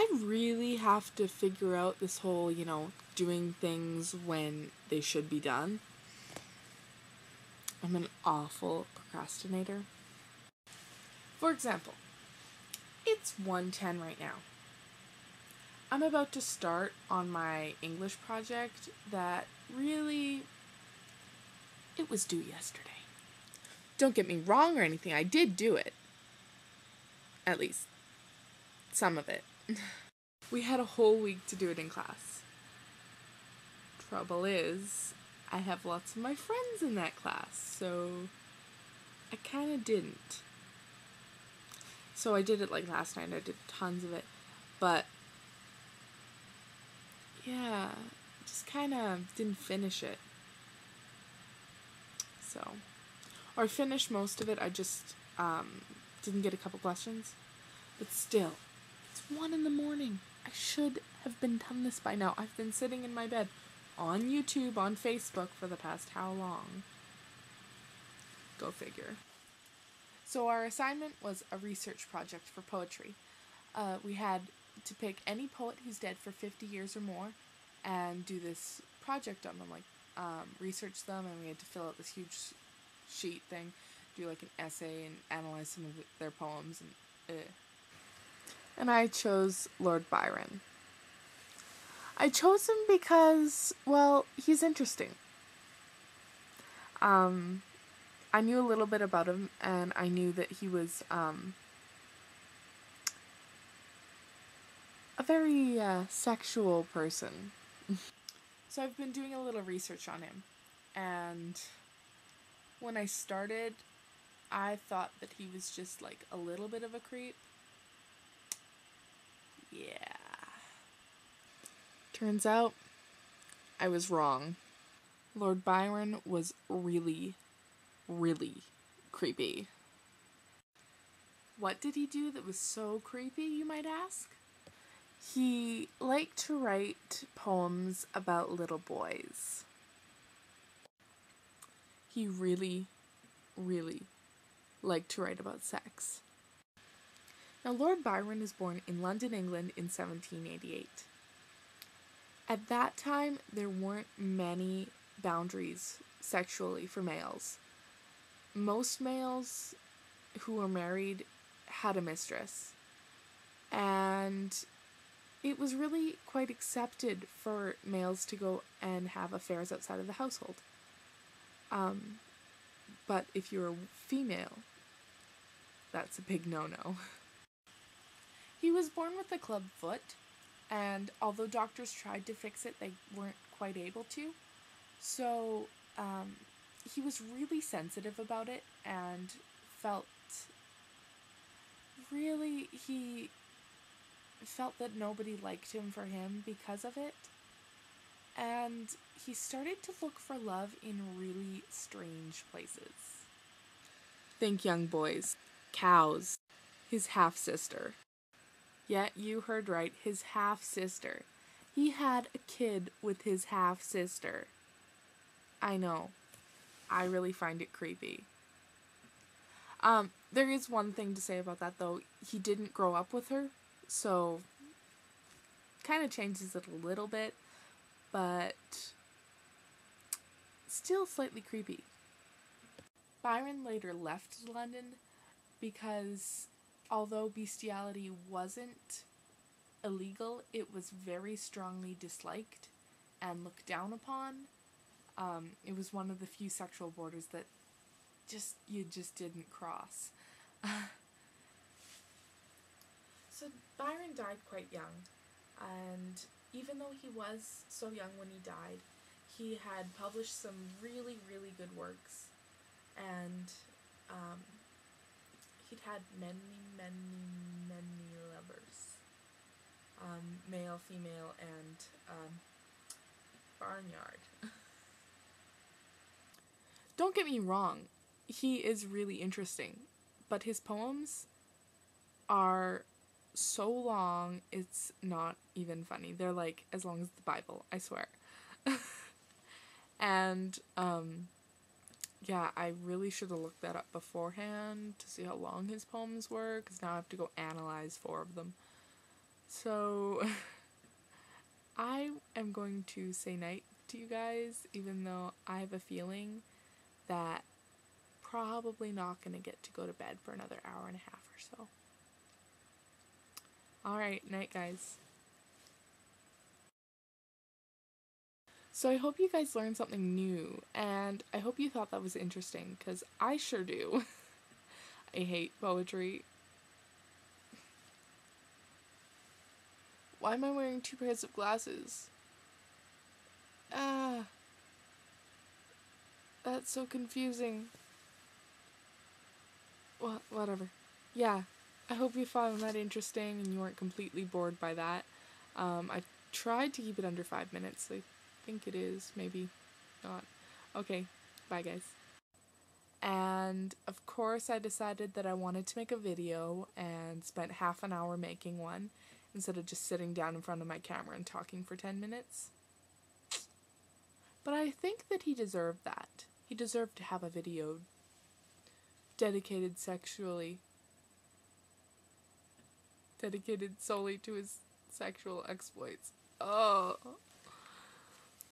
I really have to figure out this whole, doing things when they should be done. I'm an awful procrastinator. For example, it's 1:10 right now. I'm about to start on my English project that really, it was due yesterday. Don't get me wrong or anything, I did do it. At least, some of it. We had a whole week to do it in class. Trouble is, I have lots of my friends in that class, so I kind of didn't. So I did it like last night, I did tons of it, but yeah, just kind of didn't finish it. So, or I finished most of it, I just didn't get a couple questions, but still, it's 1 a.m. I should have been done this by now. I've been sitting in my bed on YouTube, on Facebook for the past how long? Go figure. So our assignment was a research project for poetry. We had to pick any poet who's dead for 50 years or more and do this project on them, research them, and we had to fill out this huge sheet thing, do like an essay and analyze some of their poems. And I chose Lord Byron. I chose him because, well, he's interesting. I knew a little bit about him, and I knew that he was a very sexual person. So I've been doing a little research on him, and when I started, I thought that he was just like a little bit of a creep. Yeah. Turns out, I was wrong. Lord Byron was really, really creepy. What did he do that was so creepy, you might ask? He liked to write poems about little boys. He really, really liked to write about sex. Now, Lord Byron was born in London, England in 1788. At that time, there weren't many boundaries sexually for males. Most males who were married had a mistress, and it was really quite accepted for males to go and have affairs outside of the household. But if you're a female, that's a big no-no. He was born with a club foot, and although doctors tried to fix it, they weren't quite able to. So he was really sensitive about it and he felt that nobody liked him for him because of it. And he started to look for love in really strange places. Think, young boys. Cows. His half-sister. Yeah, you heard right, his half-sister. He had a kid with his half-sister. I know. I really find it creepy. There is one thing to say about that, though. He didn't grow up with her, so kind of changes it a little bit, but still slightly creepy. Byron later left London because although bestiality wasn't illegal, it was very strongly disliked and looked down upon. It was one of the few sexual borders that you just didn't cross. So Byron died quite young, and even though he was so young when he died, he had published some really, really good works, and he'd had many, many, many lovers. Male, female, and barnyard. Don't get me wrong, he is really interesting, but his poems are so long, it's not even funny. They're like as long as the Bible, I swear. And yeah, I really should have looked that up beforehand to see how long his poems were, because now I have to go analyze 4 of them. So, I am going to say night to you guys, even though I have a feeling that probably not going to get to go to bed for another hour and a half or so. Alright, night guys. So I hope you guys learned something new, and I hope you thought that was interesting, because I sure do. I hate poetry. Why am I wearing 2 pairs of glasses? Ah, that's so confusing. Well, whatever. Yeah, I hope you found that interesting and you weren't completely bored by that. I tried to keep it under 5 minutes. I think it is, maybe not. Okay, bye guys. And of course I decided that I wanted to make a video and spent half an hour making one instead of just sitting down in front of my camera and talking for 10 minutes. But I think that he deserved that. He deserved to have a video dedicated solely to his sexual exploits. Oh.